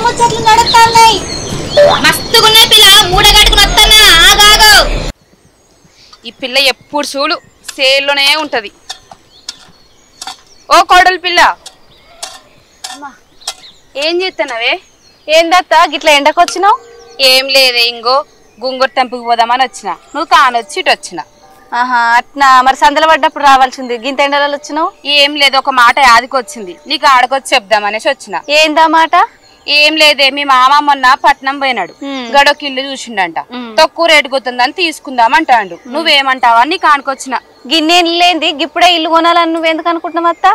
ముచ్చట్లు నడుస్తున్నాయి. మస్తుగున్నాయి పిల్ల, మూడ కట్టుకుని వస్తానా ఆగాగు. ఈ పిల్ల ఎప్పుడు చూడు సేల్లోనే ఉంటది. ఓ కోడలు పిల్ల, ఏం చేస్తున్నావే? ఏందత్తా గిట్లా ఎండకొచ్చినావు? ఏం లేదే, ఇంగో గుంగూరు తెంపుకు పోదామని వచ్చిన, నువ్వు కానొచ్చి ఇటు వచ్చిన. ఆహా అట్నా, మరి సందల పడ్డప్పుడు రావాల్సింది, గింత ఎండలలో వచ్చినావు? ఏం లేదు, ఒక మాట యాదికొచ్చింది, నీకు ఆడకొచ్చి చెప్దామనేసి వచ్చిన. ఏందా మాట? ఏం లేదే, మీ మామ మొన్న పట్నం పోయినాడు, గడొక ఇల్లు చూసిండంట, తక్కువ రేటు గుతుందని తీసుకుందామంటాడు. నువ్వేమంటావా నీ కానుకొచ్చిన. గిన్నె లేంది గిప్పుడే ఇల్లు కొనాలని నువ్వెందుకు అనుకుంటున్నావు అత్త?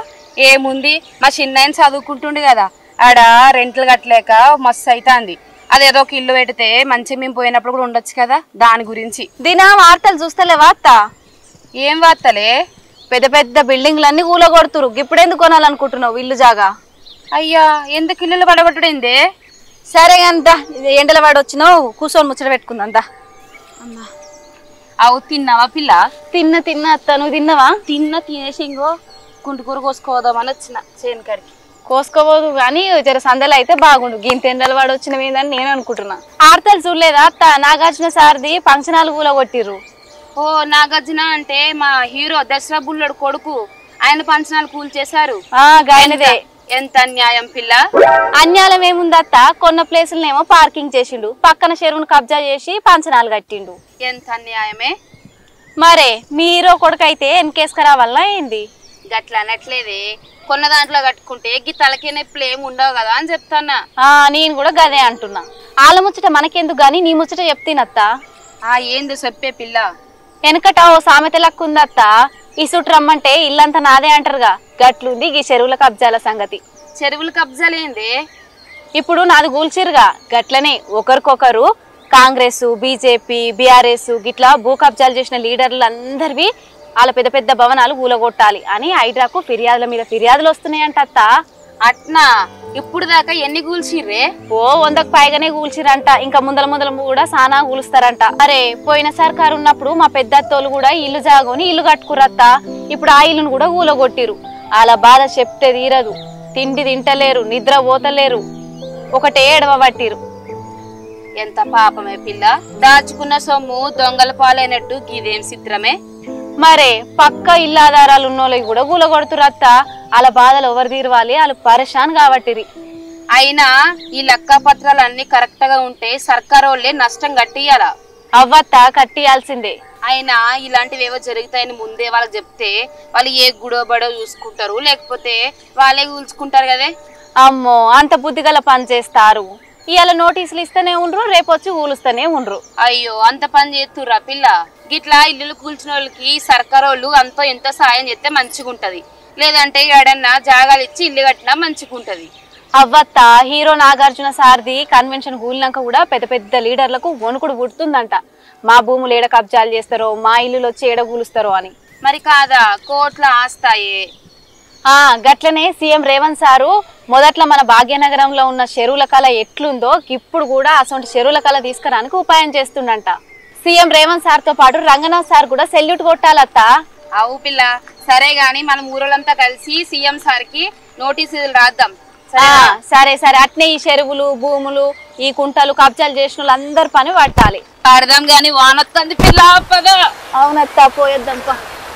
ఏముంది, మా చిన్నాయన చదువుకుంటుండే కదా, ఆడ రెంట్లు కట్టలేక మస్తు అవుతుంది. అదేదో ఒక ఇల్లు పెడితే మంచి మేము పోయినప్పుడు కూడా ఉండొచ్చు కదా, దాని గురించి. దినా వార్తలు చూస్తలేవా అత్త? ఏం వార్తలే? పెద్ద పెద్ద బిల్డింగ్లన్నీ కూలగొడుతురు, గిప్పుడెందుకు కొనాలనుకుంటున్నావు ఇల్లు జాగా? అయ్యా, ఎందుకు ఇల్లు పడగొట్టుడైందే? సరే అంతా ఎండల వాడు వచ్చినావు, కూర్చొని ముచ్చట పెట్టుకుందా. అవు తిన్నావా పిల్ల? తిన్నా అత్త, నువ్వు తిన్నావా? తినేసి ఇంకో కుంటుకూర కోసుకోదామని వచ్చిన చేను కాడికి. కోసుకోబోదు కానీ జర సందలు అయితే బాగుండు, గింత ఎండల వాడు వచ్చినవేందని నేను అనుకుంటున్నా. ఆర్తలు చూడలేదా అత్త? నాగార్జున సార్ది ఫంక్షన్ హాల్ కూలగొట్టిర్రు. ఓ, నాగార్జున అంటే మా హీరో దసరా బుల్లడు కొడుకు, ఆయన పంచనాలు కూల్చేశారు. గాయనదే. ఎంత అన్యాయం పిల్ల. అన్యాయం ఏముంది అత్త, కొన్న ప్లేసులనేమో పార్కింగ్ చేసిండు, పక్కన చెరువును కబ్జా చేసి పంచనాలు కట్టిండు. ఎంత అన్యాయమే. మరే మీ హీరో కొడుకు అయితే ఎన్కేసుకరా వల్ల ఏంది? గట్లా అనట్లేదే, కొన్న దాంట్లో కట్టుకుంటే గీ తలకే నొప్పులు ఏమి ఉండవు కదా అని చెప్తానా. నేను కూడా గదే అంటున్నా. ఆల ముచ్చట మనకెందుకు గాని నీ ముచ్చట చెప్తేనత్త. ఏంది చెప్పే పిల్ల? వెనకట ఓ సామెత లెక్క ఉందత్త, ఇసుటు రమ్మంటే ఇల్లంతా నాదే అంటారుగా, గట్లుంది ఈ చెరువుల కబ్జాల సంగతి. చెరువుల కబ్జాలేంది? ఇప్పుడు నాది కూల్చిరుగా, గట్లనే ఒకరికొకరు కాంగ్రెస్, బీజేపీ, బీఆర్ఎస్ గిట్లా భూ కబ్జాలు చేసిన లీడర్లు అందరివి వాళ్ళ పెద్ద పెద్ద భవనాలు కూలగొట్టాలి అని హైడ్రాకు ఫిర్యాదుల మీద ఫిర్యాదులు వస్తున్నాయంట అత్త. అట్నా? ఇప్పుడు దాకా ఎన్ని కూల్చిర్రే? ఓ 100కు పైగానే కూల్చిరంట, ఇంకా ముందల కూడా సానా కూలుస్తారంట. అరే పోయిన సర్కారు ఉన్నప్పుడు మా పెద్ద అత్తోళ్ళు కూడా ఇల్లు జాగోని ఇల్లు కట్టుకురత్త, ఇప్పుడు ఆ ఇల్లును కూడా కూలగొట్టిరు. అలా బాధ చెప్తే తీరదు, తిండి తింటలేరు, నిద్ర పోతలేరు, ఒకటే ఎడవ పట్టిరు. ఎంత పాపమే పిల్ల, దాచుకున్న సొమ్ము దొంగల పాలైనట్టు గీదేం చిత్రమే. మరే పక్క ఇల్లు ఆధారాలు ఉన్నోళ్ళకి కూడా కూలగొడుతురత్త, అలా బాధలు ఎవరు తీరవాలి, వాళ్ళు పరేషాన్ కాబట్టిరి. అయినా ఈ లెక్క పత్రాలు అన్ని కరెక్ట్ గా ఉంటే సర్కారు వాళ్ళే నష్టం కట్టియాలా? అవ్వత్త, కట్టియాల్సిందే. అయినా ఇలాంటివి ఏవో జరుగుతాయని ముందే వాళ్ళకి చెప్తే వాళ్ళు ఏ గుడోబడో చూసుకుంటారు, లేకపోతే వాళ్ళే కూల్చుకుంటారు కదే. అమ్మో, అంత బుద్ధిగల పని చేస్తారు. ఇవాళ నోటీసులు ఇస్తూనే ఉండ్రు, రేపొచ్చి కూలుస్తూనే ఉండ్రు. అయ్యో, అంత పని చేస్తుర్రా పిల్ల? గిట్లా ఇల్లు కూల్చిన వాళ్ళకి సర్కారు వాళ్ళు అంతో ఎంత సాయం చేస్తే మంచిగుంటది, లేదంటే ఏడన్నా జాగాలు ఇచ్చి ఇల్లు కట్టినా మంచిగుంటది. అవ్వత్త, హీరో నాగార్జున సార్ది కన్వెన్షన్ కూలినాక కూడా పెద్ద పెద్ద లీడర్లకు వణుకుడు పుడుతుందంట, మా భూములు ఏడ కబ్జాలు చేస్తారో, మా ఇల్లులు వచ్చి ఏడ కూలుస్తారో అని. మరి కాదా, కోట్ల ఆస్తాయే. గట్లనే సీఎం రేవంత్ సారు మొదట్లో మన భాగ్యనగరంలో ఉన్న చెరువుల కళ ఎట్లుందో ఇప్పుడు కూడా అసొంటి చెరువుల కళ తీసుకురానికి ఉపాయం చేస్తుండంట. సీఎం రేవంత్ సార్ తో పాటు రంగనాథ్ సార్ కూడా సెల్యూట్ కొట్టాలత్త. అవు పిల్ల, సరే గాని మనం ఊరోళ్ళంతా కలిసి సీఎం సార్ కి నోటీసులు రాద్దాం. సరే అట్నే ఈ చెరువులు, భూములు, ఈ కుంటలు కబ్జాలు చేసిన వాళ్ళందరి పని పట్టాలి. పడదాం గాని వానొస్తుంది పిల్ల. అవునత్త, పోయొద్దాం.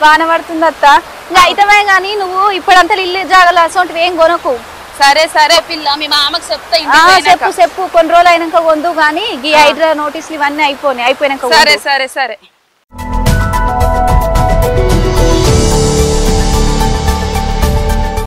వాన పడుతుందత్త. ఇంకా అయితమే గాని నువ్వు ఇప్పుడంతా ఇల్లు జాగాలు అసొంటివి ఏం కొనకు. సరే పిల్ల, మీ మామకు చెప్తా. చెప్పు కొన్ని రోజులు అయినాక కొందు గాని ఈ హైడ్రా నోటీసులు ఇవన్నీ అయిపోయినాక. సరే